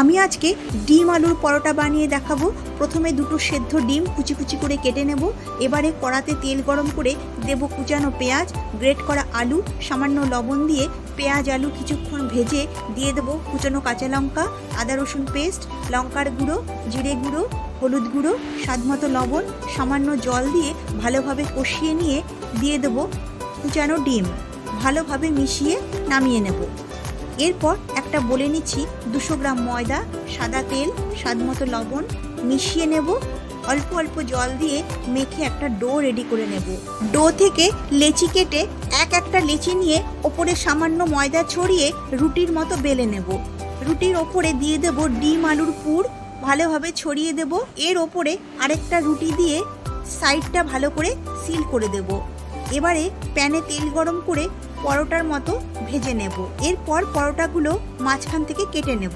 আমি আজকে ডিম আলুর পরোটা বানিয়ে দেখাবো। প্রথমে দুটো সেদ্ধ ডিম কুচি কুচি করে কেটে নেব। এবারে কড়াতে তেল গরম করে দেব কুচানো পেঁয়াজ, গ্রেট করা আলু, সামান্য লবণ দিয়ে পেঁয়াজ আলু কিছুক্ষণ ভেজে দিয়ে দেবো কুচানো কাঁচা লঙ্কা, আদা রসুন পেস্ট, লঙ্কার গুঁড়ো, জিরে গুঁড়ো, হলুদ গুঁড়ো, স্বাদমতো লবণ, সামান্য জল দিয়ে ভালোভাবে কষিয়ে নিয়ে দিয়ে দেবো কুচানো ডিম। ভালোভাবে মিশিয়ে নামিয়ে নেব। এরপর একটা বলে নিচ্ছি 200 গ্রাম ময়দা, সাদা তেল, স্বাদমতো লবণ মিশিয়ে নেব। অল্প অল্প জল দিয়ে মেখে একটা ডো রেডি করে নেব। ডো থেকে লেচি কেটে একটা লেচি নিয়ে ওপরে সামান্য ময়দা ছড়িয়ে রুটির মতো বেলে নেব। রুটির ওপরে দিয়ে দেব ডিম আলুর পুর, ভালোভাবে ছড়িয়ে দেব। এর ওপরে আরেকটা রুটি দিয়ে সাইডটা ভালো করে সিল করে দেব। এবারে প্যানে তেল গরম করে পরোটার মতো ভেজে নেব। এরপর পরোটাগুলো মাঝখান থেকে কেটে নেব।